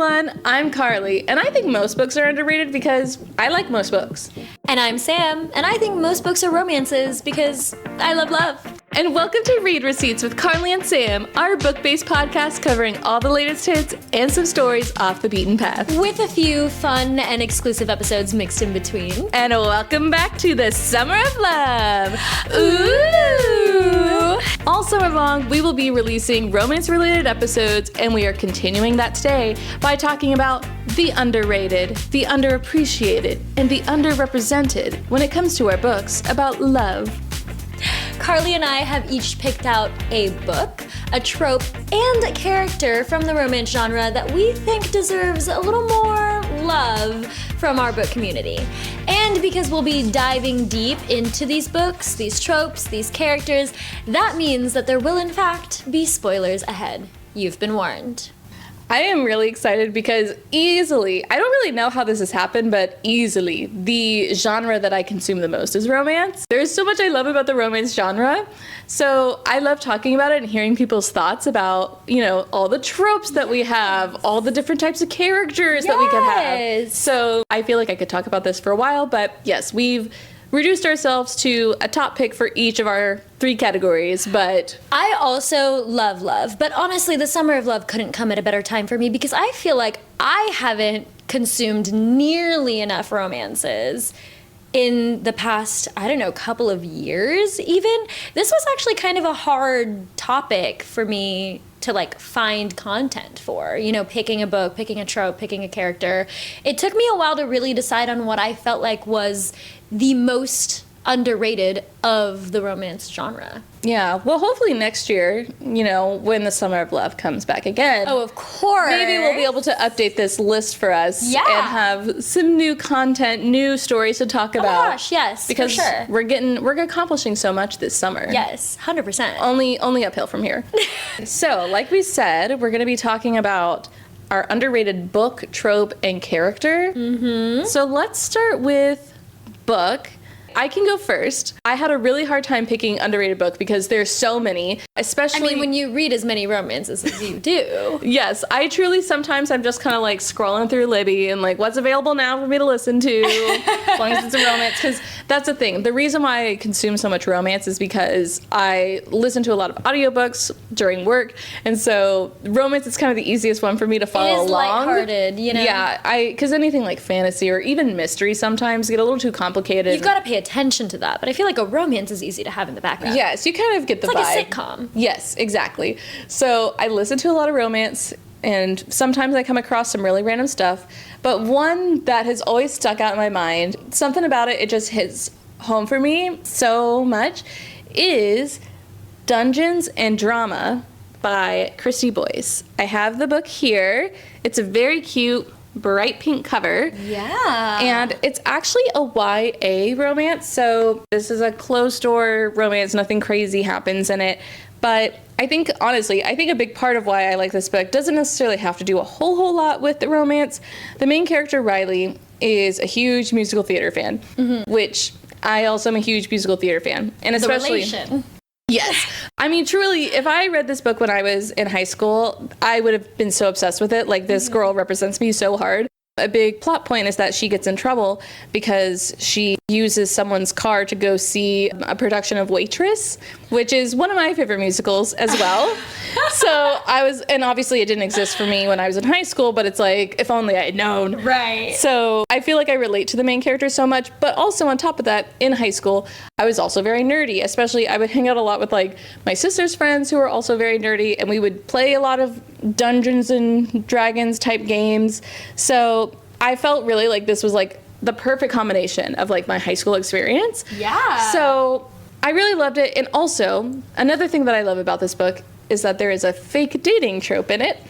everyone, I'm Carly, and I think most books are underrated because I like most books. And I'm Sam, and I think most books are romances because I love love. And welcome to Read Receipts with Carly and Sam, our book-based podcast covering all the latest hits and some stories off the beaten path. With a few fun and exclusive episodes mixed in between. And welcome back to the Summer of Love. Ooh! All summer long, we will be releasing romance-related episodes, and we are continuing that today by talking about the underrated, the underappreciated, and the underrepresented when it comes to our books about love. Carly and I have each picked out a book, a trope, and a character from the romance genre that we think deserves a little more love from our book community. And because we'll be diving deep into these books, these tropes, these characters, that means that there will in fact be spoilers ahead. You've been warned. I am really excited because easily, I don't really know how this has happened, but easily, the genre that I consume the most is romance. There's so much I love about the romance genre. So I love talking about it and hearing people's thoughts about, you know, all the tropes that we have, all the different types of characters that we could have. So I feel like I could talk about this for a while, but yes, we've reduced ourselves to a top pick for each of our 3 categories, but I also love love, but honestly, the Summer of Love couldn't come at a better time for me because I feel like I haven't consumed nearly enough romances in the past, I don't know, couple of years even. This was actually kind of a hard topic for me to like find content for, you know, picking a book, picking a trope, picking a character. It took me a while to really decide on what I felt like was the most underrated of the romance genre. yeah, well, hopefully next year, you know, when the Summer of Love comes back again. Oh, of course. Maybe we'll be able to update this list for us and have some new content, new stories to talk about. Oh gosh, yes, because for sure. we're accomplishing so much this summer. Yes, 100%. Only uphill from here. So, like we said, we're going to be talking about our underrated book, trope, and character. Mm-hmm. So let's start with book. I can go first. I had a really hard time picking underrated book because there's so many, especially... I mean, when you read as many romances as you do. Yes, I truly sometimes I'm just kind of like scrolling through Libby and like what's available now for me to listen to, as long as it's a romance, because that's the thing. The reason why I consume so much romance is because I listen to a lot of audiobooks during work, and so romance is kind of the easiest one for me to follow along. It is lighthearted, you know? Yeah, because anything like fantasy or even mystery sometimes get a little too complicated. You've got to pay attention to that, but I feel like a romance is easy to have in the background. Yes, you kind of get the vibe. It's like a sitcom. Yes, exactly. So I listen to a lot of romance, and sometimes I come across some really random stuff, but one that has always stuck out in my mind, something about it just hits home for me so much, is Dungeons and Drama by Christy Boyce. I have the book here. It's a very cute, bright pink cover. Yeah. And it's actually a YA romance, so this is a closed door romance, nothing crazy happens in it. But I think, honestly, I think a big part of why I like this book doesn't necessarily have to do a whole lot with the romance. The main character, Riley, is a huge musical theater fan, which I also am a huge musical theater fan. And especially... The relation. Yes. I mean, truly, if I read this book when I was in high school, I would have been so obsessed with it. Like, this girl represents me so hard. A big plot point is that she gets in trouble because she uses someone's car to go see a production of Waitress, which is one of my favorite musicals as well. And obviously it didn't exist for me when I was in high school, but it's like, if only I had known. Right. So I feel like I relate to the main character so much, but also on top of that, in high school, I was also very nerdy. Especially, I would hang out a lot with like my sister's friends who were also very nerdy, and we would play a lot of Dungeons and Dragons type games. So I felt really like this was like the perfect combination of like my high school experience. Yeah. So I really loved it. And also, another thing that I love about this book is that there is a fake dating trope in it.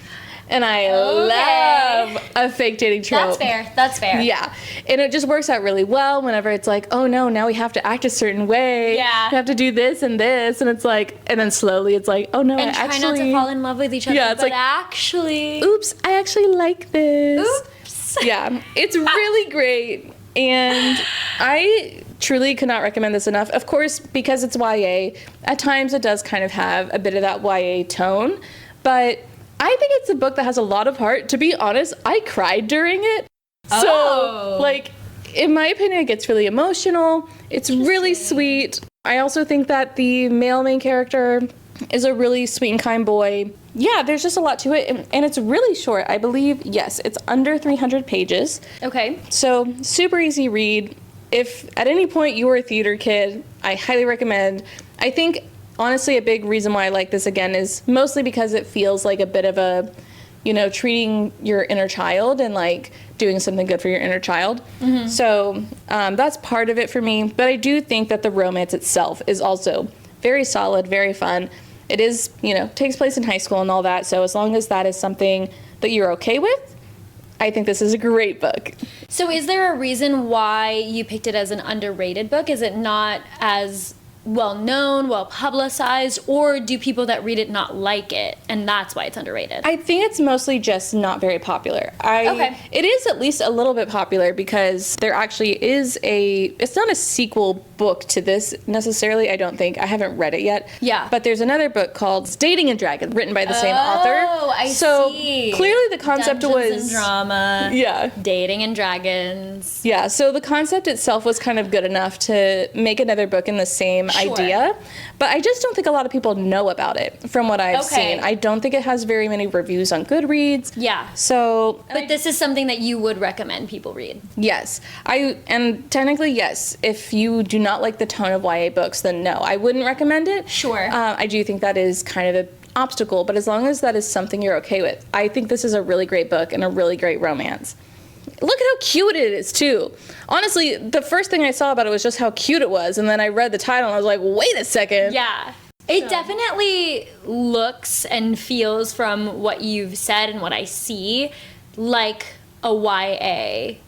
And I love a fake dating trope. That's fair. Yeah. And it just works out really well whenever it's like, oh no, now we have to act a certain way. Yeah. We have to do this and this. And it's like, and then slowly it's like, oh no, and try not to fall in love with each other. Yeah, it's but like, actually. Oops, I actually like this. Oops. Yeah. It's really great. And I truly could not recommend this enough. Of course, because it's YA, at times it does kind of have a bit of that YA tone. But I think it's a book that has a lot of heart. To be honest, I cried during it. So, like, in my opinion, it gets really emotional. It's really sweet. I also think that the male main character is a really sweet and kind boy. Yeah, there's just a lot to it, and it's really short. I believe, yes, it's under 300 pages. Okay. So, super easy read. If at any point you were a theater kid, I highly recommend. I think, honestly, a big reason why I like this again is mostly because it feels like a bit of a, you know, treating your inner child and, like, doing something good for your inner child. Mm-hmm. So that's part of it for me. But I do think that the romance itself is also very solid, very fun. It is, you know, takes place in high school and all that. So as long as that is something that you're okay with, I think this is a great book. So is there a reason why you picked it as an underrated book? Is it not as well known, well publicized, or do people that read it not like it and that's why it's underrated? I think it's mostly just not very popular. Okay. It is at least a little bit popular because there actually is it's not a sequel book to this necessarily, I don't think. I haven't read it yet. Yeah. But there's another book called Dating and Dragons, written by the same author. Oh, I so see. Clearly the concept Dungeons was... and drama. Yeah. Dating and dragons. Yeah, so the concept itself was kind of good enough to make another book in the same idea, but I just don't think a lot of people know about it from what I've seen. I don't think it has very many reviews on Goodreads. Yeah. So, but this is something that you would recommend people read. Yes. And technically, yes. If you do not like the tone of YA books, then no, I wouldn't recommend it. Sure. I do think that is kind of an obstacle, but as long as that is something you're okay with, I think this is a really great book and a really great romance. Look at how cute it is, too. Honestly, the first thing I saw about it was just how cute it was, and then I read the title and I was like, wait a second. Yeah. It definitely looks and feels, from what you've said and what I see, like a YA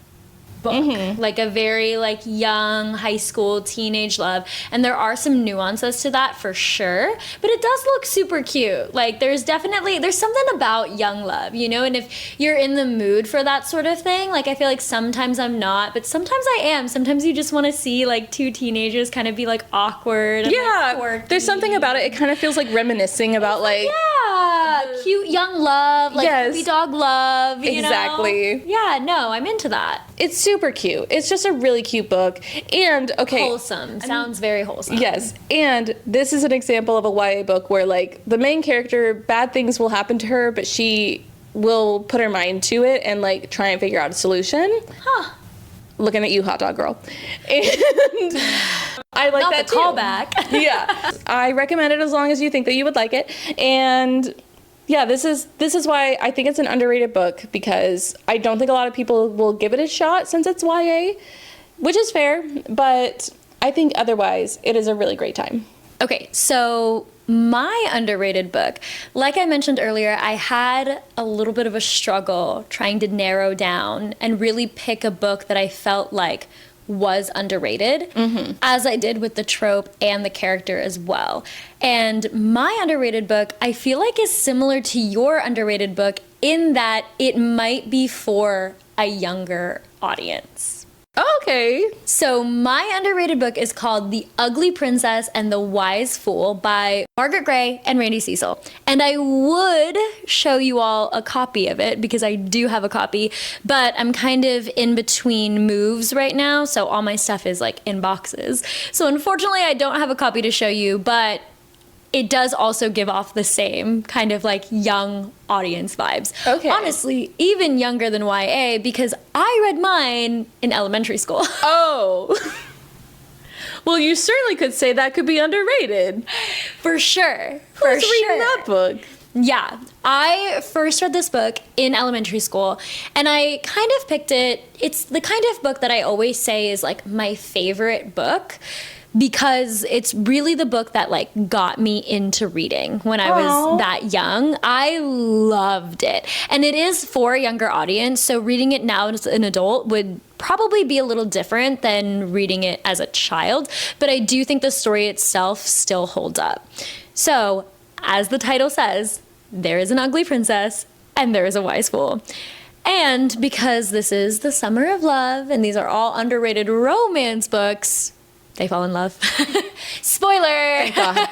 book. Mm-hmm. Like a very, like, young, high school, teenage love. And there are some nuances to that for sure. But it does look super cute. Like, there's something about young love, you know? And if you're in the mood for that sort of thing, like, I feel like sometimes I'm not, but sometimes I am. Sometimes you just want to see, like, two teenagers kind of be, like, awkward. And, like, quirky. There's something about it. It kind of feels like reminiscing about, like... Yeah, cute young love, like puppy dog love, you exactly. know? Yeah, no, I'm into that. It's super cute. It's just a really cute book. And, okay. Wholesome. Sounds very wholesome. Yes. And this is an example of a YA book where, like, the main character, bad things will happen to her, but she will put her mind to it and, like, try and figure out a solution. Huh. Looking at you, hot dog girl. And I like Not that the callback. Yeah. I recommend it as long as you think that you would like it. And yeah, this is why I think it's an underrated book, because I don't think a lot of people will give it a shot since it's YA, which is fair, but I think otherwise it is a really great time. Okay, so my underrated book, like I mentioned earlier, I had a little bit of a struggle trying to narrow down and really pick a book that I felt like was underrated, as I did with the trope and the character as well. And my underrated book, I feel like, is similar to your underrated book in that it might be for a younger audience. Okay. So my underrated book is called The Ugly Princess and the Wise Fool by Margaret Gray and Randy Cecil. And I would show you all a copy of it because I do have a copy, but I'm kind of in between moves right now, so all my stuff is like in boxes. So unfortunately I don't have a copy to show you, but it does also give off the same kind of like young audience vibes. Okay. Honestly, even younger than YA, because I read mine in elementary school. Oh. Well, you certainly could say that could be underrated. For sure. Who's reading that book? Yeah. I first read this book in elementary school, and I kind of picked it. It's the kind of book that I always say is like my favorite book, because it's really the book that like got me into reading when I was that young. I loved it. And it is for a younger audience, so reading it now as an adult would probably be a little different than reading it as a child, but I do think the story itself still holds up. So, as the title says, there is an ugly princess and there is a wise fool. And because this is the summer of love and these are all underrated romance books, they fall in love. Spoiler! Thank God.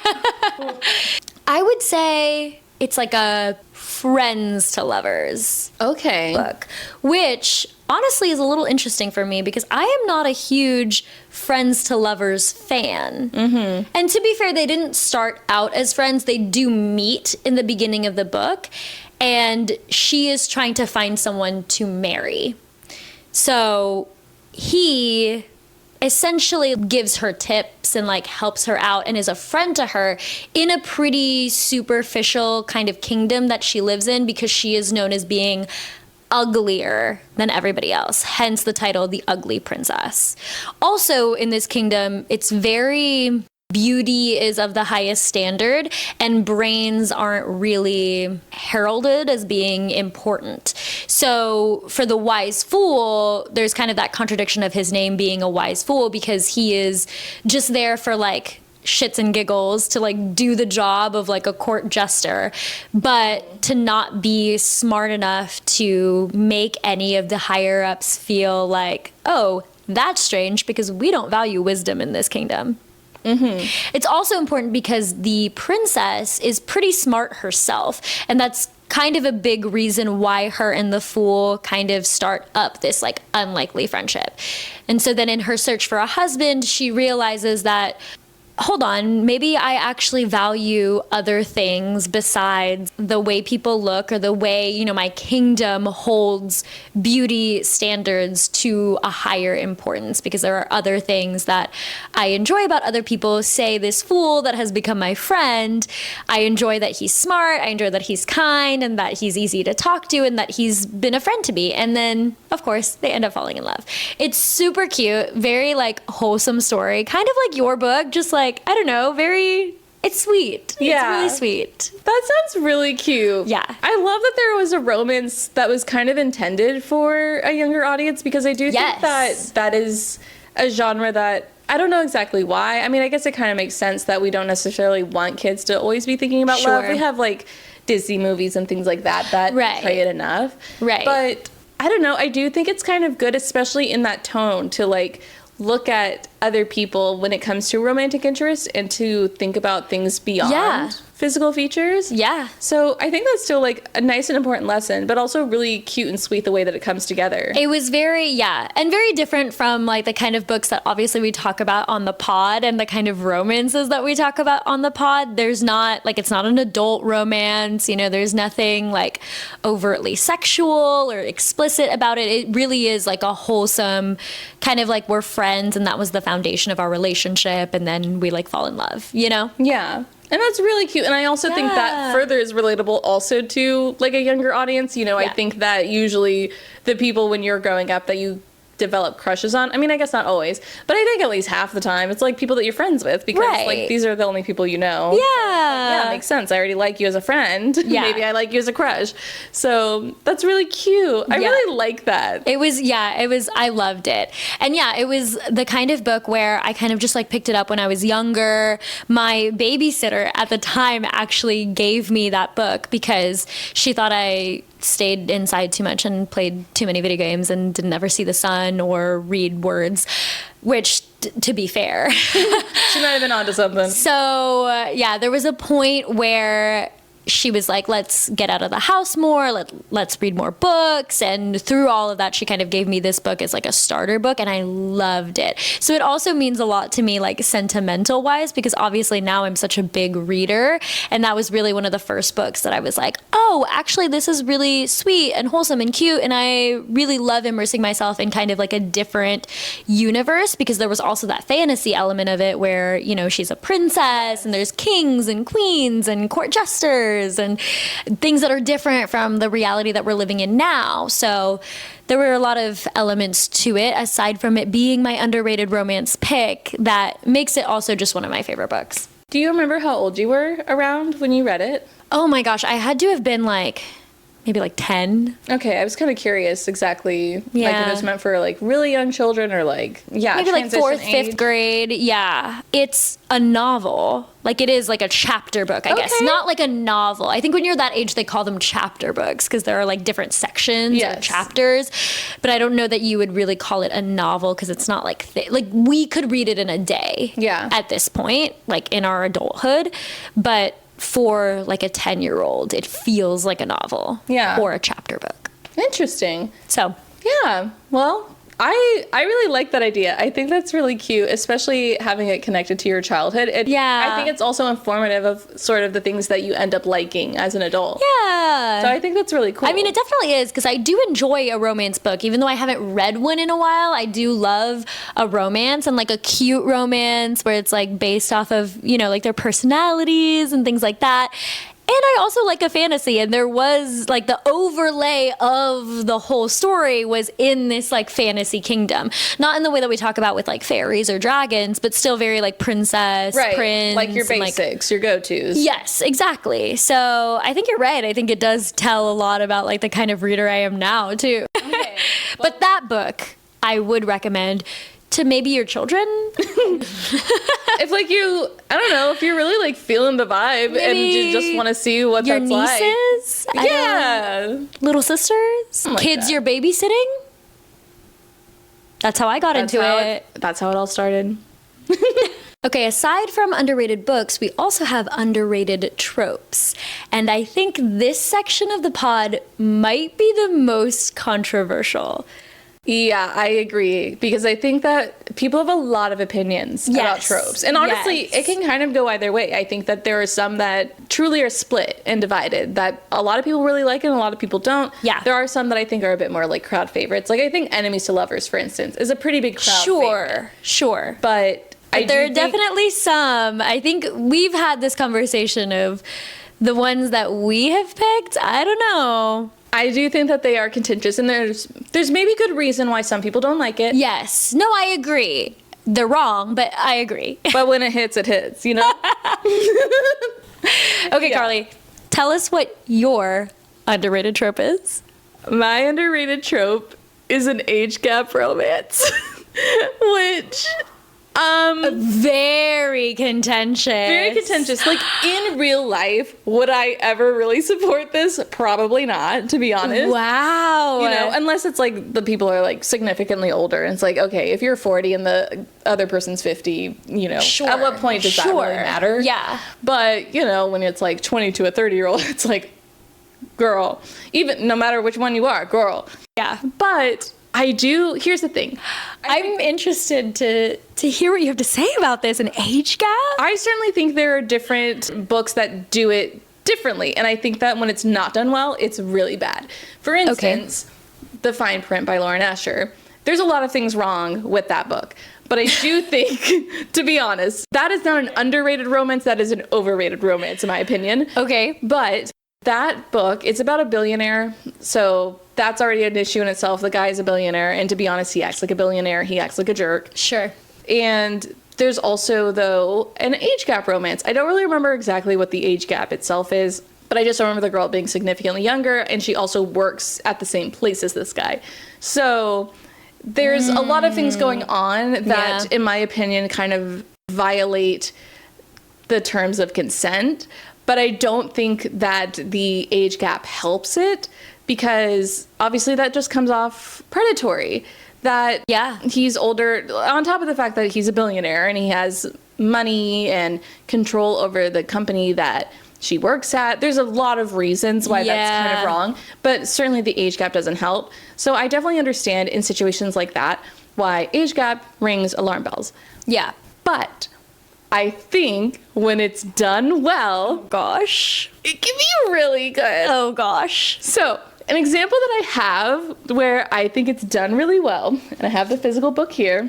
I would say it's like a friends to lovers Okay. book, which honestly is a little interesting for me because I am not a huge friends to lovers fan. Mm-hmm. And to be fair, they didn't start out as friends. They do meet in the beginning of the book, and she is trying to find someone to marry. So he essentially gives her tips and like helps her out and is a friend to her in a pretty superficial kind of kingdom that she lives in, because she is known as being uglier than everybody else, hence the title The Ugly Princess. Also in this kingdom, it's very beauty is of the highest standard, and brains aren't really heralded as being important. So for the wise fool, there's kind of that contradiction of his name being a wise fool, because he is just there for like shits and giggles to like do the job of like a court jester, but to not be smart enough to make any of the higher ups feel like, oh, that's strange because we don't value wisdom in this kingdom. Mm-hmm. It's also important because the princess is pretty smart herself, and that's kind of a big reason why her and the fool kind of start up this like unlikely friendship. And so then in her search for a husband, she realizes that, hold on, maybe I actually value other things besides the way people look or the way, you know, my kingdom holds beauty standards to a higher importance, because there are other things that I enjoy about other people. Say this fool that has become my friend, I enjoy that he's smart, I enjoy that he's kind, and that he's easy to talk to, and that he's been a friend to me. And then, of course, they end up falling in love. It's super cute, very like wholesome story, kind of like your book, just like, I don't know, it's sweet. Yeah. It's really sweet. That sounds really cute. Yeah. I love that there was a romance that was kind of intended for a younger audience, because I do think that is a genre that, I don't know exactly why. I mean, I guess it kind of makes sense that we don't necessarily want kids to always be thinking about love. We have like Disney movies and things like that play it enough. Right. But I don't know. I do think it's kind of good, especially in that tone, to like look at other people when it comes to romantic interest and to think about things beyond physical features. Yeah. So I think that's still like a nice and important lesson, but also really cute and sweet the way that it comes together. It was very, and very different from like the kind of books that obviously we talk about on the pod and the kind of romances that we talk about on the pod. There's not like, it's not an adult romance, you know, there's nothing like overtly sexual or explicit about it. It really is like a wholesome kind of like, we're friends and that was the foundation of our relationship, and then we like fall in love, you know? Yeah. And that's really cute. And I also think that further is relatable also to like a younger audience. You know, I think that usually the people when you're growing up that you develop crushes on, I mean, I guess not always, but I think at least half the time it's like people that you're friends with, because like these are the only people you know. Yeah. It makes sense. I already like you as a friend. Yeah. Maybe I like you as a crush. So that's really cute. I really like that. It was, I loved it. And it was the kind of book where I kind of just like picked it up when I was younger. My babysitter at the time actually gave me that book because she thought I stayed inside too much and played too many video games and didn't ever see the sun or read words, which, to be fair, she might have been onto something. So there was a point where she was like, let's get out of the house more, let's read more books. And through all of that, she kind of gave me this book as like a starter book, and I loved it. So it also means a lot to me, like sentimental wise, because obviously now I'm such a big reader, and that was really one of the first books that I was like, oh, actually this is really sweet and wholesome and cute, and I really love immersing myself in kind of like a different universe, because there was also that fantasy element of it where, you know, she's a princess and there's kings and queens and court jesters and things that are different from the reality that we're living in now. So there were a lot of elements to it, aside from it being my underrated romance pick, that makes it also just one of my favorite books. Do you remember how old you were around when you read it? Oh my gosh, I had to have been like maybe like 10. Okay, I was kind of curious exactly, like if it was meant for like really young children or like, maybe like 4th, 5th grade. Yeah, it's a novel. Like it is like a chapter book, I guess. Not like a novel. I think when you're that age, they call them chapter books because there are like different sections or chapters. But I don't know that you would really call it a novel because it's not like, like we could read it in a day at this point, like in our adulthood. But for like a 10-year-old, it feels like a novel or a chapter book. Interesting. So, yeah, well, I really like that idea. I think that's really cute, especially having it connected to your childhood. I think it's also informative of sort of the things that you end up liking as an adult. Yeah. So I think that's really cool. I mean, it definitely is, because I do enjoy a romance book. Even though I haven't read one in a while, I do love a romance, and like a cute romance where it's like based off of, you know, like their personalities and things like that. And I also like a fantasy, and there was like the overlay of the whole story was in this like fantasy kingdom. Not in the way that we talk about with like fairies or dragons, but still very like princess, prince. Like your basics, your go-tos. Yes, exactly. So I think you're right. I think it does tell a lot about like the kind of reader I am now too. Okay. But that book I would recommend to maybe your children. If like you, I don't know, if you're really like feeling the vibe and you just want to see what your that's nieces, like. Yeah. Little sisters, like kids that. you're babysitting. That's how I got into it. That's how it all started. Okay, aside from underrated books, we also have underrated tropes. And I think this section of the pod might be the most controversial. Yeah, I agree, because I think that people have a lot of opinions about tropes. And honestly, it can kind of go either way. I think that there are some that truly are split and divided, that a lot of people really like and a lot of people don't. Yeah. There are some that I think are a bit more like crowd favorites. Like I think Enemies to Lovers, for instance, is a pretty big crowd favorite. Sure. But there are definitely some. I think we've had this conversation of the ones that we have picked. I don't know. I do think that they are contentious, and there's maybe good reason why some people don't like it. Yes. No, I agree. They're wrong, but I agree. But when it hits, you know? Okay, yeah. Carly, tell us what your underrated trope is. My underrated trope is an age gap romance, which... very contentious. Very contentious. Like, in real life, would I ever really support this? Probably not, to be honest. Wow. You know, unless it's like the people are like significantly older, and it's like, okay, if you're 40 and the other person's 50, you know, at what point does that really matter? Yeah. But, you know, when it's like 20 to a 30-year-old, it's like, girl, even no matter which one you are, girl. Yeah. But here's the thing. I'm interested to hear what you have to say about this, an age gap. I certainly think there are different books that do it differently, and I think that when it's not done well, it's really bad. For instance, The Fine Print by Lauren Asher. There's a lot of things wrong with that book, but I do think, to be honest, that is not an underrated romance, that is an overrated romance, in my opinion. Okay. But that book, it's about a billionaire, so that's already an issue in itself. The guy is a billionaire, and to be honest, he acts like a billionaire. He acts like a jerk. Sure. And there's also, though, an age gap romance. I don't really remember exactly what the age gap itself is, but I just remember the girl being significantly younger, and she also works at the same place as this guy. So there's a lot of things going on that, in my opinion, kind of violate the terms of consent. But I don't think that the age gap helps it, because obviously that just comes off predatory. That he's older, on top of the fact that he's a billionaire and he has money and control over the company that she works at. There's a lot of reasons why that's kind of wrong, but certainly the age gap doesn't help. So I definitely understand in situations like that why age gap rings alarm bells. Yeah. But I think when it's done well, gosh, it can be really good. Oh gosh. So an example that I have where I think it's done really well, and I have the physical book here,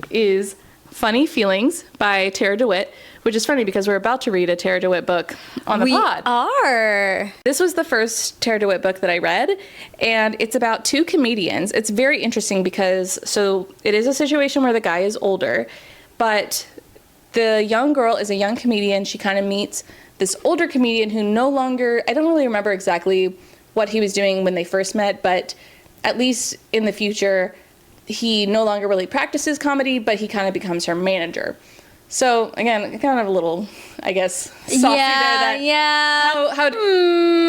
is Funny Feelings by Tara DeWitt, which is funny because we're about to read a Tara DeWitt book on the pod. We are. This was the first Tara DeWitt book that I read, and it's about two comedians. It's very interesting because, so it is a situation where the guy is older, but the young girl is a young comedian. She kind of meets this older comedian who no longer, I don't really remember exactly what he was doing when they first met, but at least in the future, he no longer really practices comedy, but he kind of becomes her manager. So again, kind of a little, I guess, softy there. How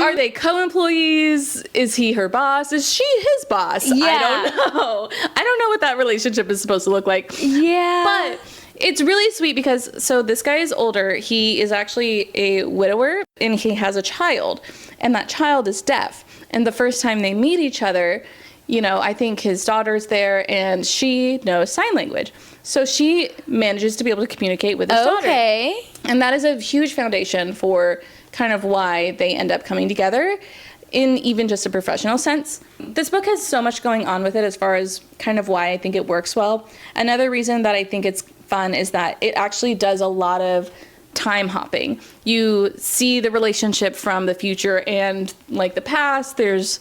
are they co-employees? Is he her boss? Is she his boss? Yeah. I don't know. I don't know what that relationship is supposed to look like. Yeah. But It's really sweet because, so this guy is older. He is actually a widower and he has a child, and that child is deaf. And the first time they meet each other, you know, I think his daughter's there and she knows sign language. So she manages to be able to communicate with his daughter. And that is a huge foundation for kind of why they end up coming together in even just a professional sense. This book has so much going on with it as far as kind of why I think it works well. Another reason that I think it's fun is that it actually does a lot of time hopping. You see the relationship from the future and like the past. There's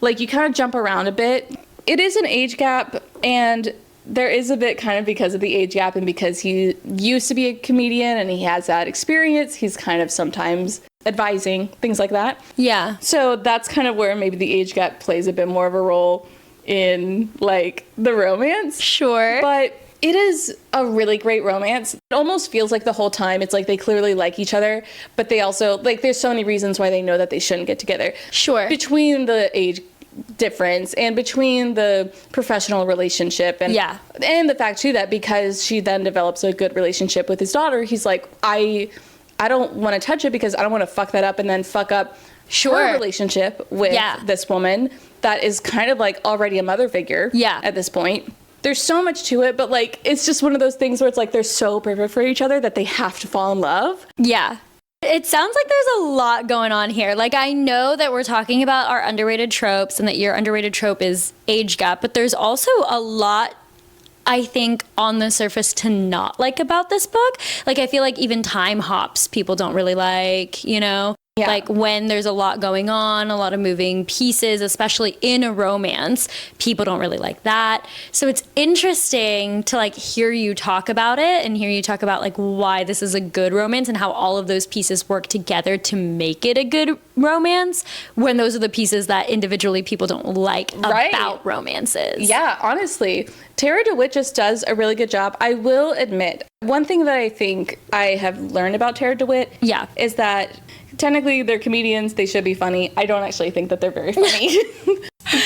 like, you kind of jump around a bit. It is an age gap, and there is a bit kind of because of the age gap and because he used to be a comedian and he has that experience. He's kind of sometimes advising, things like that. Yeah. So that's kind of where maybe the age gap plays a bit more of a role in like the romance. Sure. But it is a really great romance. It almost feels like the whole time it's like they clearly like each other, but they also, like, there's so many reasons why they know that they shouldn't get together. Sure. Between the age difference and between the professional relationship and the fact too that because she then develops a good relationship with his daughter, he's like, I don't want to touch it because I don't want to fuck that up and then fuck up her relationship with this woman that is kind of like already a mother figure at this point. There's so much to it, but like it's just one of those things where it's like they're so perfect for each other that they have to fall in love. Yeah. It sounds like there's a lot going on here. Like, I know that we're talking about our underrated tropes and that your underrated trope is age gap, but there's also a lot, I think, on the surface to not like about this book. Like, I feel like even time hops people don't really like, you know? Yeah. Like when there's a lot going on, a lot of moving pieces, especially in a romance, people don't really like that. So it's interesting to like hear you talk about it and hear you talk about like why this is a good romance and how all of those pieces work together to make it a good romance when those are the pieces that individually people don't like about romances. Yeah, honestly, Tara DeWitt just does a really good job. I will admit, one thing that I think I have learned about Tara DeWitt is that technically they're comedians, they should be funny. I don't actually think that they're very funny.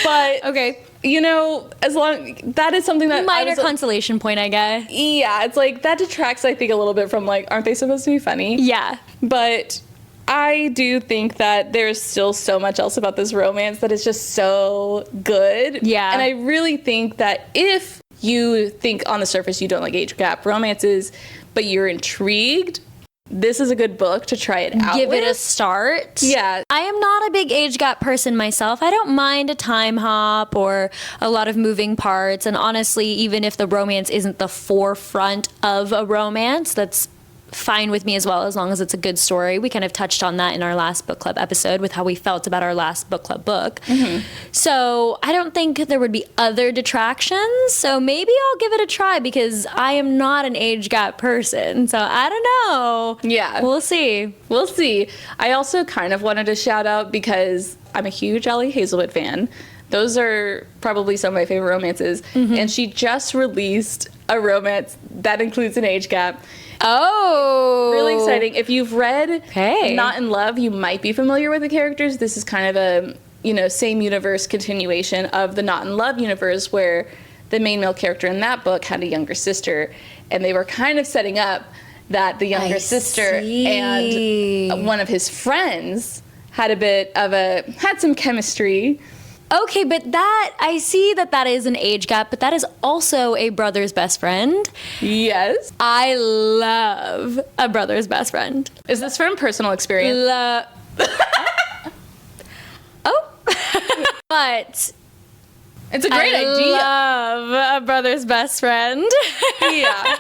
But okay, you know, as long that is something that minor consolation point, I guess. Yeah, it's like that detracts, I think, a little bit from like, aren't they supposed to be funny? Yeah. But I do think that there's still so much else about this romance that is just so good. Yeah. And I really think that if you think on the surface you don't like age gap romances, but you're intrigued, this is a good book to try it out. Give it a start. Yeah. I am not a big age gap person myself. I don't mind a time hop or a lot of moving parts. And honestly, even if the romance isn't the forefront of a romance, that's fine with me as well, as long as it's a good story. We kind of touched on that in our last book club episode with how we felt about our last book club book. Mm-hmm. So I don't think there would be other detractions. So maybe I'll give it a try because I am not an age gap person. So I don't know. Yeah. We'll see. We'll see. I also kind of wanted to shout out because I'm a huge Ali Hazelwood fan. Those are probably some of my favorite romances. Mm-hmm. And she just released a romance that includes an age gap. Oh, really exciting. If you've read Not in Love, you might be familiar with the characters. This is kind of a, you know, same universe continuation of the Not in Love universe, where the main male character in that book had a younger sister, and they were kind of setting up that the younger sister and one of his friends had some chemistry. Okay, but that, I see that is an age gap, but that is also a brother's best friend. Yes. I love a brother's best friend. Is this from personal experience? But it's a great idea. I love a brother's best friend. Yeah.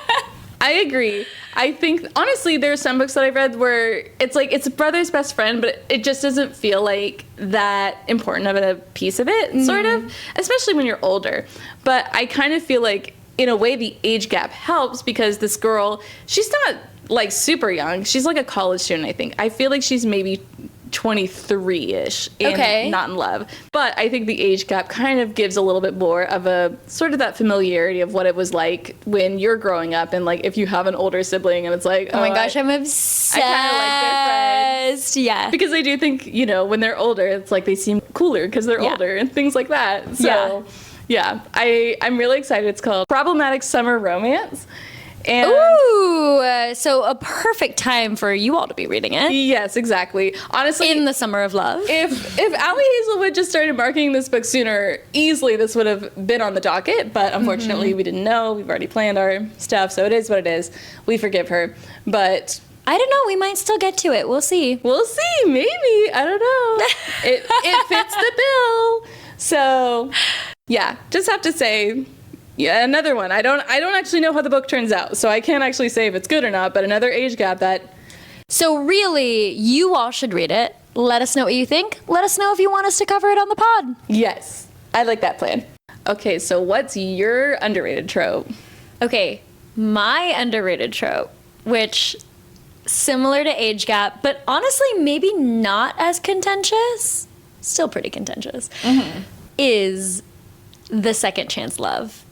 I agree. I think, honestly, there are some books that I've read where it's like, it's a brother's best friend, but it just doesn't feel like that important of a piece of it, sort of, especially when you're older. But I kind of feel like, in a way, the age gap helps because this girl, she's not, like, super young. She's, like, a college student, I think. I feel like she's maybe 23-ish and Not in Love. But I think the age gap kind of gives a little bit more of a sort of that familiarity of what it was like when you're growing up, and like if you have an older sibling and it's like, oh my gosh, I'm obsessed. I kind of like their friends. Yeah. Because I do think, you know, when they're older, it's like they seem cooler because they're older and things like that. So yeah, I'm really excited. It's called Problematic Summer Romance. And Ooh, so a perfect time for you all to be reading it. yes, exactly. Honestly, In the summer of love. if Allie Hazelwood just started marketing this book sooner, easily this would have been on the docket, but unfortunately we didn't know. We've already planned our stuff, so it is what it is. We forgive her. But I don't know, we might still get to it. We'll see. we'll see, maybe. I don't know. It fits the bill. So, yeah, just have to say, yeah, another one. I don't actually know how the book turns out, so I can't actually say if it's good or not, but another age gap that... So really, you all should read it. Let us know what you think. Let us know if you want us to cover it on the pod. Yes, I like that plan. Okay, so what's your underrated trope? Okay, my underrated trope, which similar to age gap, but honestly maybe not as contentious, still pretty contentious, is the second chance love.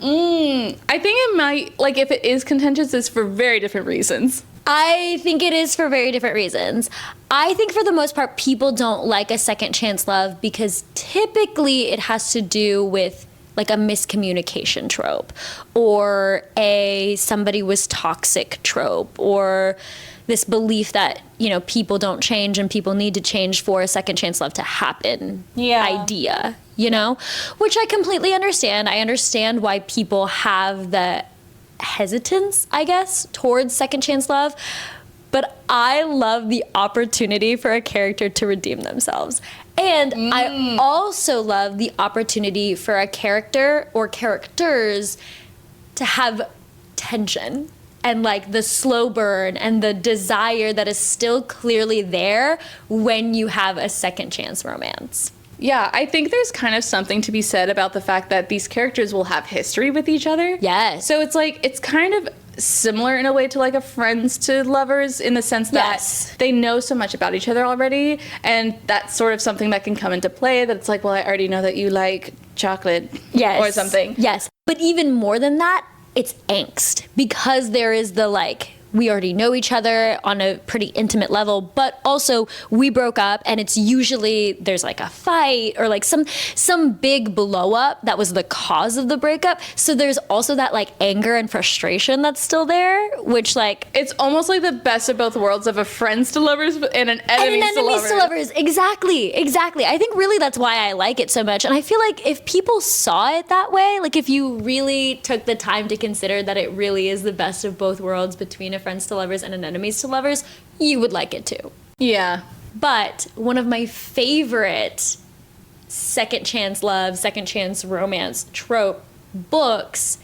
I think it might, like, if it is contentious, it's for very different reasons. I think it is for very different reasons. I think for the most part, people don't like a second chance love because typically it has to do with like a miscommunication trope or a somebody was toxic trope or this belief that, you know, people don't change and people need to change for a second chance love to happen idea, you know, which I completely understand. I understand why people have the hesitance, I guess, towards second chance love. But I love the opportunity for a character to redeem themselves. And I also love the opportunity for a character or characters to have tension and like the slow burn and the desire that is still clearly there when you have a second chance romance. Yeah, I think there's kind of something to be said about the fact that these characters will have history with each other. Yes. So it's like, it's kind of similar in a way to like a friends to lovers in the sense that they know so much about each other already. And that's sort of something that can come into play that it's like, well, I already know that you like chocolate or something. Yes. But even more than that, it's angst because there is the like, we already know each other on a pretty intimate level, but also we broke up and it's usually there's like a fight or like some big blow up that was the cause of the breakup. So there's also that like anger and frustration that's still there, which like it's almost like the best of both worlds of a friends to lovers and an enemies to lovers. Exactly. I think really that's why I like it so much. And I feel like if people saw it that way, like if you really took the time to consider that it really is the best of both worlds between a friends to lovers and an enemies to lovers, you would like it too. Yeah. But one of my favorite second chance love, second chance romance trope books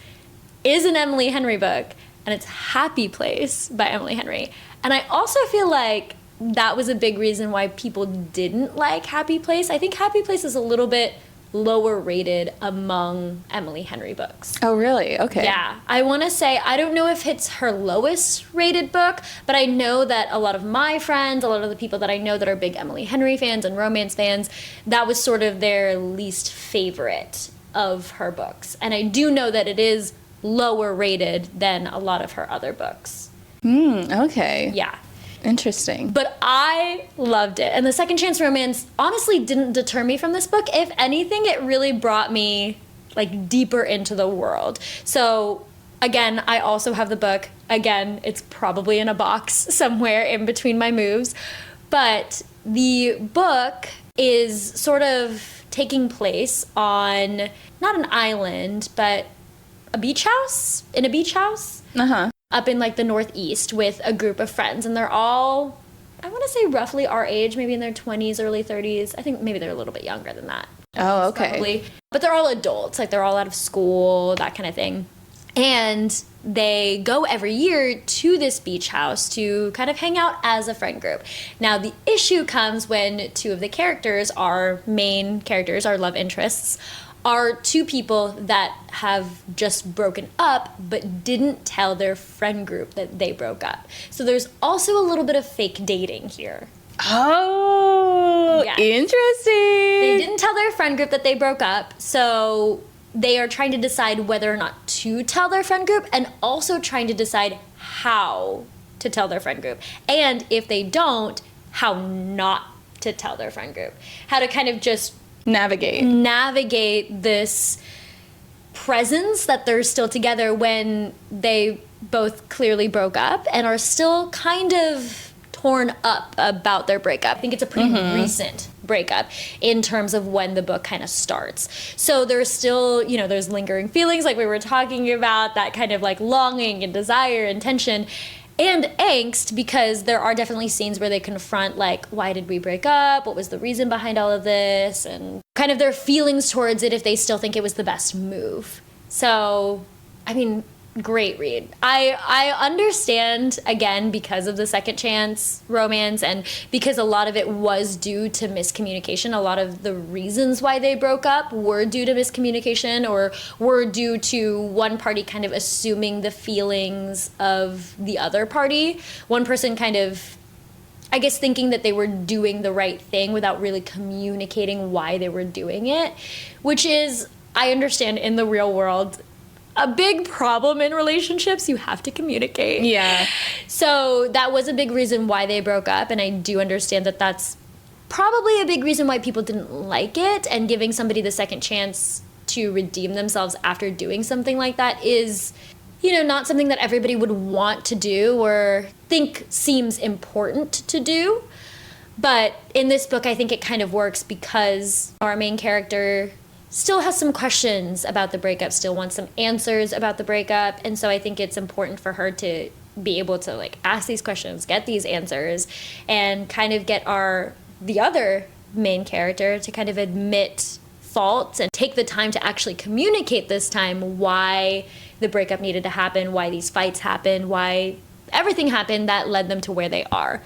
is an Emily Henry book, and it's Happy Place by Emily Henry. And I also feel like that was a big reason why people didn't like Happy Place. I think Happy Place is a little bit lower rated among Emily Henry books. Oh, really? Okay. Yeah. I want to say, I don't know if it's her lowest rated book, but I know that a lot of my friends, a lot of the people that I know that are big Emily Henry fans and romance fans, that was sort of their least favorite of her books. And I do know that it is lower rated than a lot of her other books. Okay. Yeah. Interesting. But I loved it. And the second chance romance honestly didn't deter me from this book. If anything, it really brought me like deeper into the world. So again, I also have the book. Again, it's probably in a box somewhere in between my moves. But the book is sort of taking place on not an island, but a beach house. In a beach house. Uh-huh. Up in like the Northeast with a group of friends, and they're all, I want to say roughly our age, maybe in their 20s, early 30s. I think maybe they're a little bit younger than that. Oh, okay. Probably. But they're all adults, like they're all out of school, that kind of thing. And they go every year to this beach house to kind of hang out as a friend group. Now, the issue comes when two of the characters, our main characters, our love interests, are two people that have just broken up but didn't tell their friend group that they broke up. So there's also a little bit of fake dating here. Oh, yes. Interesting. They didn't tell their friend group that they broke up, so they are trying to decide whether or not to tell their friend group and also trying to decide how to tell their friend group. And if they don't, how not to tell their friend group. How to kind of just navigate this presence that they're still together when they both clearly broke up and are still kind of torn up about their breakup. I think it's a pretty recent breakup in terms of when the book kind of starts. So there's still, there's lingering feelings like we were talking about, that kind of like longing and desire and tension and angst, because there are definitely scenes where they confront like, why did we break up? What was the reason behind all of this? And kind of their feelings towards it if they still think it was the best move. So, I mean, great read. I understand, again, because of the second chance romance and because a lot of it was due to miscommunication. A lot of the reasons why they broke up were due to miscommunication or were due to one party kind of assuming the feelings of the other party. One person kind of, I guess, thinking that they were doing the right thing without really communicating why they were doing it, which is, I understand, in the real world, a big problem in relationships. You have to communicate. Yeah. So that was a big reason why they broke up, and I do understand that that's probably a big reason why people didn't like it, and giving somebody the second chance to redeem themselves after doing something like that is, not something that everybody would want to do or think seems important to do. But in this book, I think it kind of works because our main character still has some questions about the breakup, still wants some answers about the breakup. And so I think it's important for her to be able to like ask these questions, get these answers, and kind of get the other main character to kind of admit faults and take the time to actually communicate this time why the breakup needed to happen, why these fights happened, why everything happened that led them to where they are.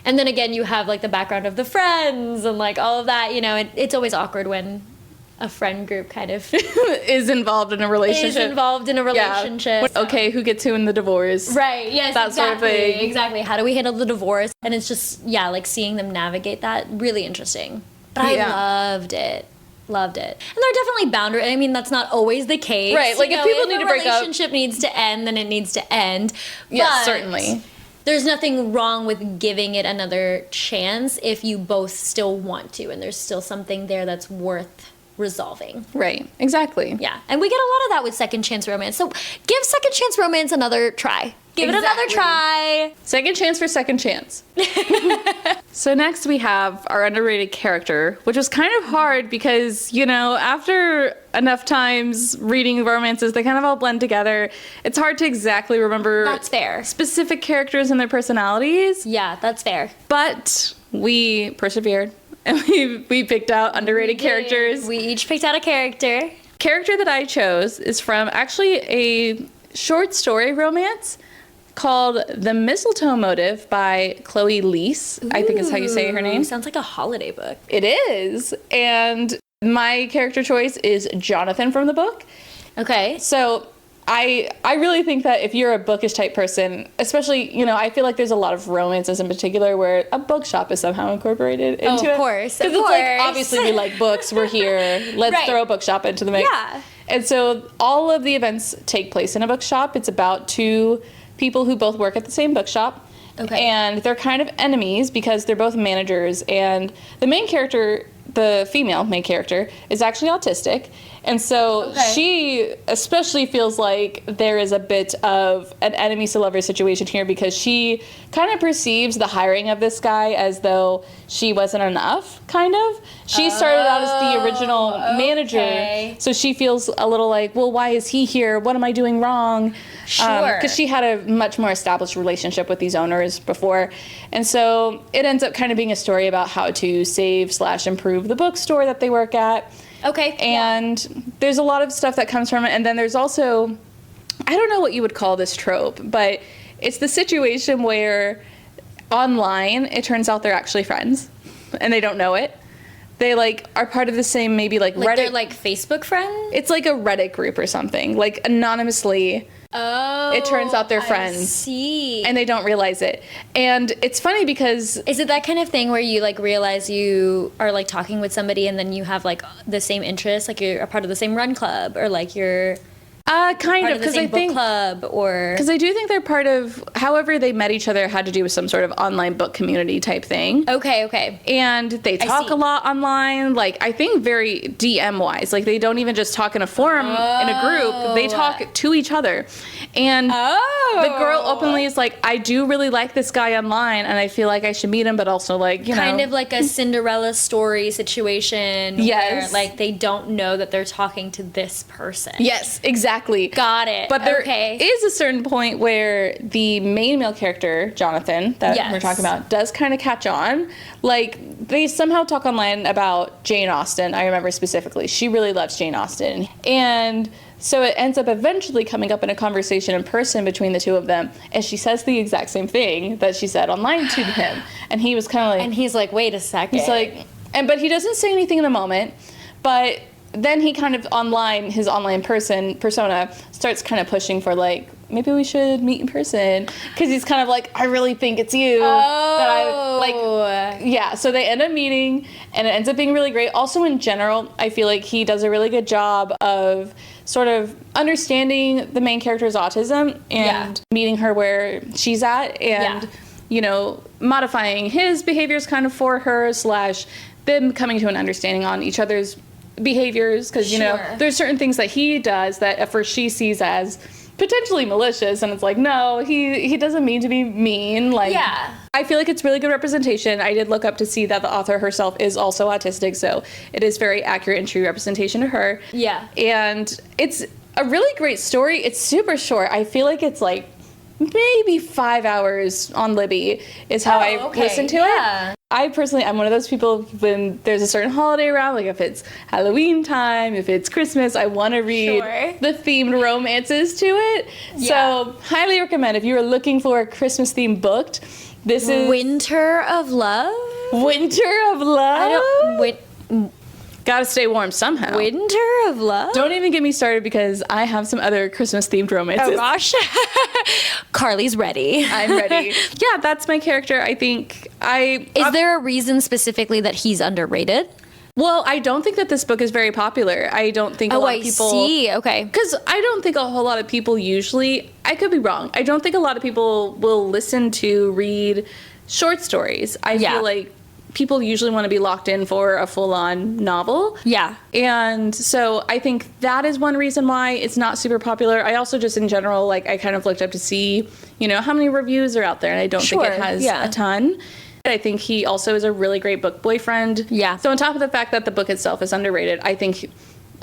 And then again, you have like the background of the friends and like all of that, it's always awkward when a friend group kind of is involved in a relationship. Yeah. So. Okay, who gets who in the divorce? Right, yes, that exactly. Sort of thing. Exactly. How do we handle the divorce? And it's just, like seeing them navigate that, really interesting. But I loved it. Loved it. And there are definitely boundaries. I mean, that's not always the case. Right, like if people need to break up. If a relationship needs to end, then it needs to end. Yes, certainly. There's nothing wrong with giving it another chance if you both still want to, and there's still something there that's worth resolving. Right, exactly. Yeah, and we get a lot of that with second chance romance. So give second chance romance another try. Give it another try. Second chance for second chance. So next we have our underrated character, which was kind of hard because, after enough times reading romances, they kind of all blend together. It's hard to exactly remember That's fair. specific characters and their personalities. Yeah, that's fair. But we persevered. And we picked out underrated characters. We each picked out a character. Character that I chose is from actually a short story romance called The Mistletoe Motive by Chloe Leese. I think is how you say her name. Sounds like a holiday book. It is. And my character choice is Jonathan from the book. Okay. So I really think that if you're a bookish type person, especially, I feel like there's a lot of romances in particular where a bookshop is somehow incorporated into it. Of course. Because it's like, obviously we like books, we're here, let's Right. throw a bookshop into the mix. Yeah. And so all of the events take place in a bookshop. It's about two people who both work at the same bookshop. Okay. And they're kind of enemies because they're both managers. And the main character, the female main character, is actually autistic. And so she especially feels like there is a bit of an enemies to lovers situation here because she kind of perceives the hiring of this guy as though she wasn't enough, kind of. She started out as the original manager, so she feels a little like, well, why is he here? What am I doing wrong? Sure. Because she had a much more established relationship with these owners before. And so it ends up kind of being a story about how to save/improve the bookstore that they work at. Okay. And there's a lot of stuff that comes from it. And then there's also, I don't know what you would call this trope, but it's the situation where online it turns out they're actually friends and they don't know it. They are part of the same maybe Reddit. They're Facebook friends? It's like a Reddit group or something, anonymously. Oh. It turns out they're friends. I see. And they don't realize it. And it's funny because... Is it that kind of thing where you realize you are talking with somebody and then you have the same interests, you're a part of the same run club or you're... Kind Part of, of the because same I book think club, or because I do think they're part of. However, they met each other had to do with some sort of online book community type thing. okay. And they talk see. a lot online, like I think very DM wise. Like they don't even just talk in a forum in a group; they talk to each other. And the girl openly is like, "I do really like this guy online, and I feel like I should meet him, but also like kind of like a Cinderella story situation. Yes. where, like they don't know that they're talking to this person. Yes, exactly. Got it. But there Okay. is a certain point where the main male character, Jonathan, that Yes. we're talking about, does kind of catch on. Like, they somehow talk online about Jane Austen. I remember specifically. She really loves Jane Austen. And so it ends up eventually coming up in a conversation in person between the two of them. And she says the exact same thing that she said online to him. And he was kind of like... And he's like, wait a second. He's like... But he doesn't say anything in the moment. But... then he kind of his online persona starts kind of pushing for like, maybe we should meet in person. Because he's kind of like, I really think it's you. Yeah, so they end up meeting and it ends up being really great. Also in general, I feel like he does a really good job of sort of understanding the main character's autism and meeting her where she's at and, modifying his behaviors kind of for her / them coming to an understanding on each other's behaviors, because there's certain things that he does that at first she sees as potentially malicious, and it's like, no, he doesn't mean to be mean. Like, I feel like it's really good representation. I did look up to see that the author herself is also autistic, so it is very accurate and true representation of her. And it's a really great story. It's super short. I feel like it's like maybe 5 hours on Libby is how I listen to it. I personally, I'm one of those people when there's a certain holiday around, like if it's Halloween time, if it's Christmas, I want to read the themed romances to it. So highly recommend if you are looking for a Christmas theme booked. This is Winter of Love. Winter of Love. Gotta stay warm somehow. Winter of Love? Don't even get me started because I have some other Christmas-themed romances. Oh, gosh. Carly's ready. I'm ready. Yeah, that's my character. I think Is there a reason specifically that he's underrated? Well, I don't think that this book is very popular. I don't think a lot of people... Oh, I see. Okay. Because I don't think a whole lot of people usually... I could be wrong. I don't think a lot of people will listen to read short stories. I feel like people usually want to be locked in for a full-on novel. Yeah. And so I think that is one reason why it's not super popular. I also just in general, like, I kind of looked up to see, how many reviews are out there, and I don't think it has a ton. I think he also is a really great book boyfriend. Yeah. So on top of the fact that the book itself is underrated, I think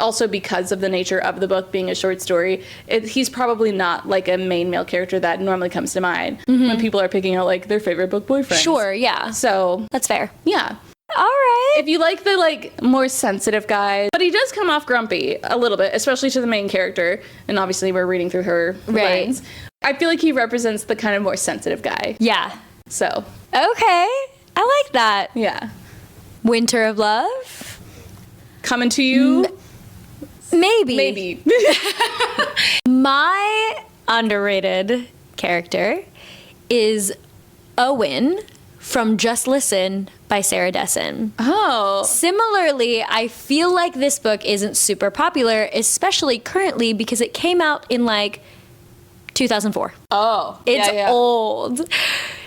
also because of the nature of the book being a short story, he's probably not like a main male character that normally comes to mind when people are picking out like their favorite book boyfriends. Sure, yeah. So that's fair. Yeah. All right. If you like the like more sensitive guy, but he does come off grumpy a little bit, especially to the main character, and obviously we're reading through her lens. I feel like he represents the kind of more sensitive guy. Yeah. So. Okay. I like that. Yeah. Winter of Love. Coming to you. Maybe. My underrated character is Owen from Just Listen by Sarah Dessen. Oh. Similarly, I feel like this book isn't super popular, especially currently because it came out in like 2004. Oh. It's old.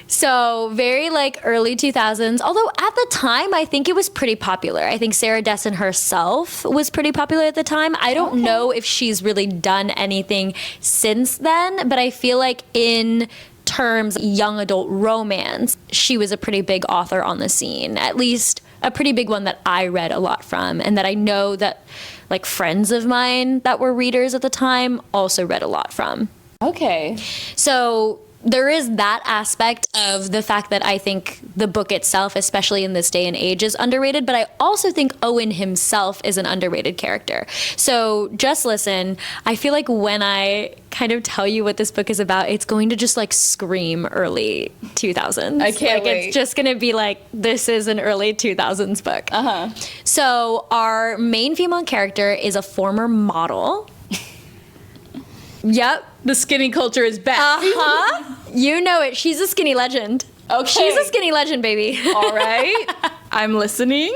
So very like early 2000s, although at the time I think it was pretty popular. I think Sarah Dessen herself was pretty popular at the time. I don't know if she's really done anything since then, but I feel like in terms young adult romance, she was a pretty big author on the scene, at least a pretty big one that I read a lot from, and that I know that like friends of mine that were readers at the time also read a lot from. Okay. So there is that aspect of the fact that I think the book itself, especially in this day and age, is underrated, but I also think Owen himself is an underrated character. So Just Listen, I feel like when I kind of tell you what this book is about, it's going to just like scream early 2000s. I can't wait. It's just going to be like, this is an early 2000s book. Uh-huh. So our main female character is a former model. Yep. The skinny culture is back. Uh-huh. You know it. She's a skinny legend. Okay. She's a skinny legend, baby. All right. I'm listening.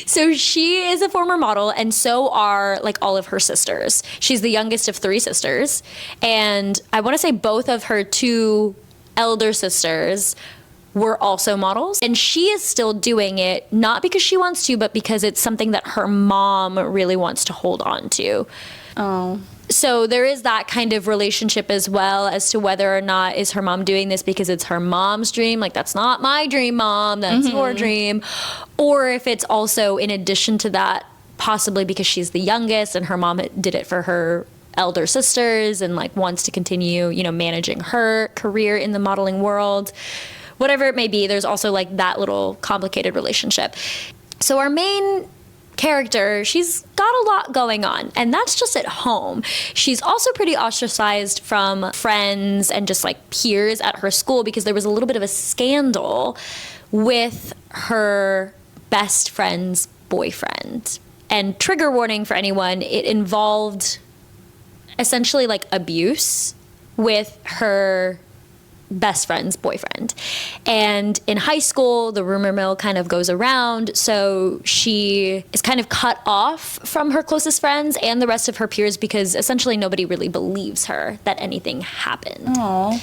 So she is a former model, and so are like all of her sisters. She's the youngest of 3 sisters, and I want to say both of her 2 elder sisters were also models, and she is still doing it, not because she wants to, but because it's something that her mom really wants to hold on to. Oh. So there is that kind of relationship as well, as to whether or not is her mom doing this because it's her mom's dream, like that's not my dream, mom, that's your dream, or if it's also in addition to that, possibly because she's the youngest and her mom did it for her elder sisters and like wants to continue, you know, managing her career in the modeling world. Whatever it may be, there's also like that little complicated relationship. So our main character, she's got a lot going on, and that's just at home. She's also pretty ostracized from friends and just like peers at her school because there was a little bit of a scandal with her best friend's boyfriend. And trigger warning for anyone, it involved essentially like abuse with her best friend's boyfriend. And in high school, the rumor mill kind of goes around, so she is kind of cut off from her closest friends and the rest of her peers because essentially nobody really believes her that anything happened. Aww.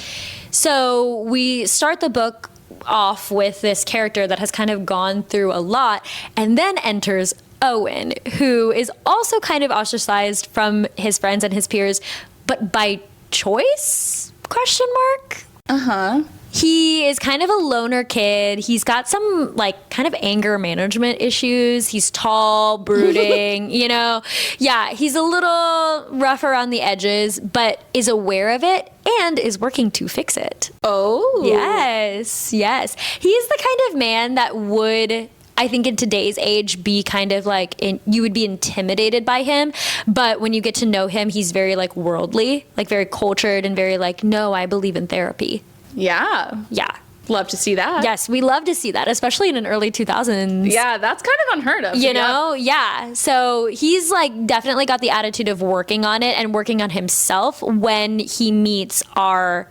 So we start the book off with this character that has kind of gone through a lot, and then enters Owen, who is also kind of ostracized from his friends and his peers, but by choice? Question mark? Uh-huh. He is kind of a loner kid. He's got some like kind of anger management issues. He's tall, brooding, you know. Yeah, he's a little rough around the edges, but is aware of it and is working to fix it. Oh. Yes, yes. He's the kind of man that would, I think in today's age, be kind of like, you would be intimidated by him. But when you get to know him, he's very like worldly, like very cultured and very like, no, I believe in therapy. Yeah. Yeah. Love to see that. Yes, we love to see that, especially in an early 2000s. Yeah, that's kind of unheard of. You know? Yeah. So he's like definitely got the attitude of working on it and working on himself when he meets our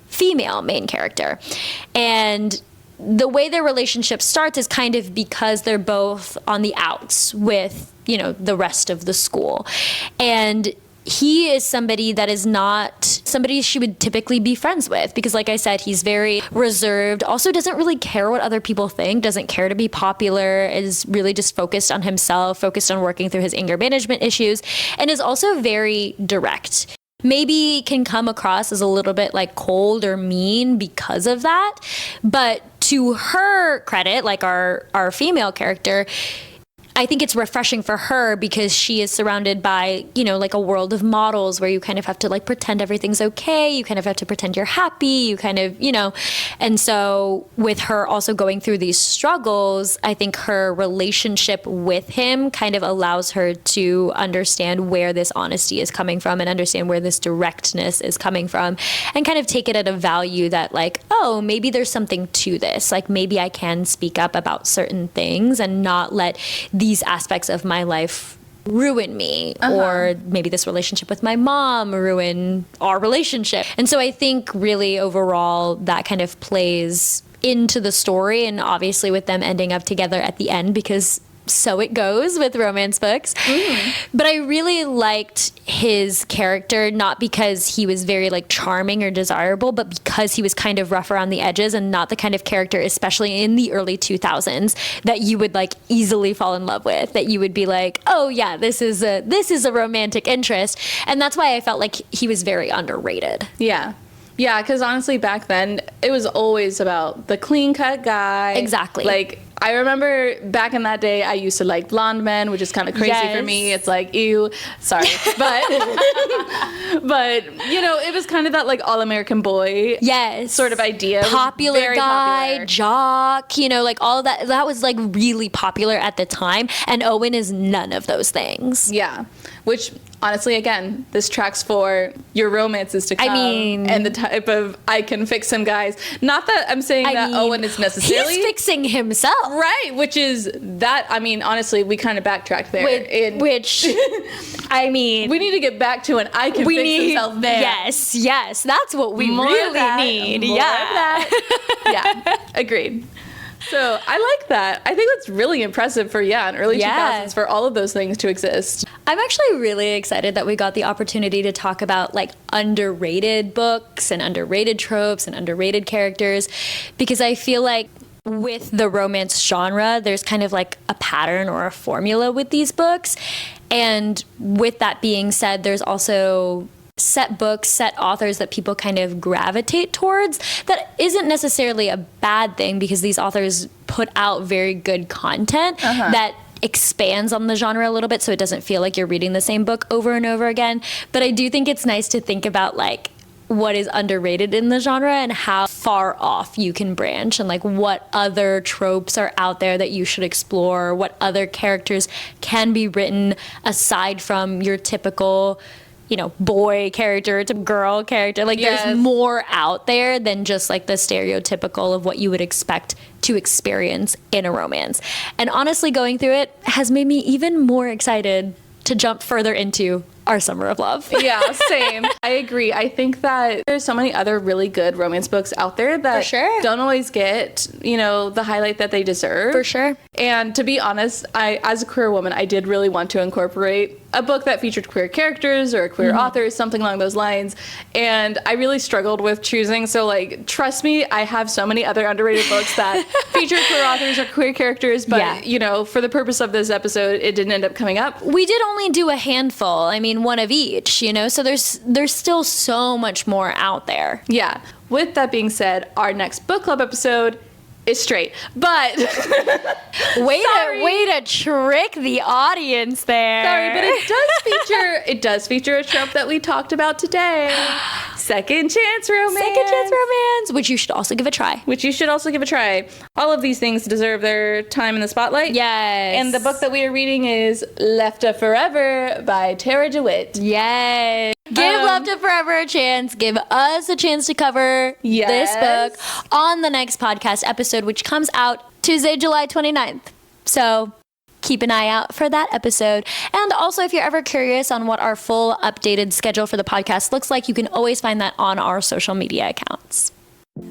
female main character. And the way their relationship starts is kind of because they're both on the outs with, you know, the rest of the school. And he is somebody that is not somebody she would typically be friends with because, like I said, he's very reserved, also doesn't really care what other people think, doesn't care to be popular, is really just focused on himself, focused on working through his anger management issues, and is also very direct. Maybe can come across as a little bit like cold or mean because of that, but to her credit, like our female character, I think it's refreshing for her because she is surrounded by, you know, like a world of models where you kind of have to like pretend everything's okay. You kind of have to pretend you're happy. You kind of, you know, and so with her also going through these struggles, I think her relationship with him kind of allows her to understand where this honesty is coming from and understand where this directness is coming from and kind of take it at a value that like, oh, maybe there's something to this. Like maybe I can speak up about certain things and not let these aspects of my life ruin me, or maybe this relationship with my mom ruin our relationship. And so I think really overall that kind of plays into the story, and obviously with them ending up together at the end because so it goes with romance books. But I really liked his character, not because he was very like charming or desirable, but because he was kind of rough around the edges and not the kind of character, especially in the early 2000s, that you would like easily fall in love with, that you would be like, oh yeah, this is a romantic interest. And that's why I felt like he was very underrated. Yeah. Yeah, because honestly, back then, it was always about the clean-cut guy. Exactly. Like, I remember back in that day, I used to like blonde men, which is kind of crazy for me. It's like, ew, sorry. But, but you know, it was kind of that like all-American boy sort of idea. Popular guy, popular. jock, you know, like all of that. That was like really popular at the time. And Owen is none of those things. Yeah, which... honestly, again, this tracks for your romances to come. I mean... and the type of I can fix him guys. Not that I'm saying that Owen is necessarily... He's fixing himself. Right, which is that, I mean, honestly, we kind of backtracked there. Which, I mean... we need to get back to an I can fix himself there. Yes, that's what we really need. More of that. Yeah, agreed. So I like that. I think that's really impressive for, an early 2000s for all of those things to exist. I'm actually really excited that we got the opportunity to talk about like underrated books and underrated tropes and underrated characters, because I feel like with the romance genre, there's kind of like a pattern or a formula with these books. And with that being said, there's also set books, set authors that people kind of gravitate towards. That isn't necessarily a bad thing, because these authors put out very good content that expands on the genre a little bit, so it doesn't feel like you're reading the same book over and over again. But I do think it's nice to think about like what is underrated in the genre and how far off you can branch, and like what other tropes are out there that you should explore, what other characters can be written aside from your typical, you know, boy character to girl character. Like there's more out there than just like the stereotypical of what you would expect to experience in a romance. And honestly, going through it has made me even more excited to jump further into our summer of love. Yeah, same. I agree. I think that there's so many other really good romance books out there that don't always get, you know, the highlight that they deserve. For sure. And to be honest, as a queer woman, I did really want to incorporate a book that featured queer characters or queer authors, something along those lines. And I really struggled with choosing. So, like, trust me, I have so many other underrated books that feature queer authors or queer characters. But, you know, for the purpose of this episode, it didn't end up coming up. We did only do a handful. I mean, one of each, you know? So there's still so much more out there. Yeah. With that being said, our next book club episode is straight, but way to trick the audience there. Sorry, but it does feature a trope that we talked about today. Second chance romance. Which you should also give a try. All of these things deserve their time in the spotlight. Yes. And the book that we are reading is Left of Forever by Tara DeWitt. Yay. Give Left of Forever a chance. Give us a chance to cover this book on the next podcast episode, which comes out Tuesday, July 29th. So keep an eye out for that episode. And also, if you're ever curious on what our full updated schedule for the podcast looks like, you can always find that on our social media accounts.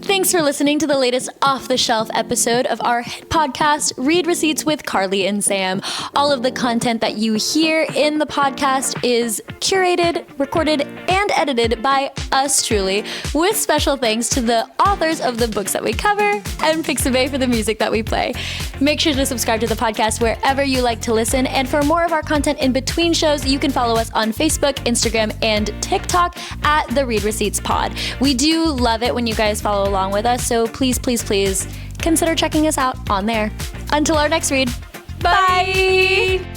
Thanks for listening to the latest off-the-shelf episode of our hit podcast, Read Receipts with Carly and Sam. All of the content that you hear in the podcast is curated, recorded, and edited by us truly, with special thanks to the authors of the books that we cover and Pixabay for the music that we play. Make sure to subscribe to the podcast wherever you like to listen, and for more of our content in between shows, you can follow us on Facebook, Instagram, and TikTok at the Read Receipts Pod. We do love it when you guys follow along with us, so please consider checking us out on there. Until our next read, bye!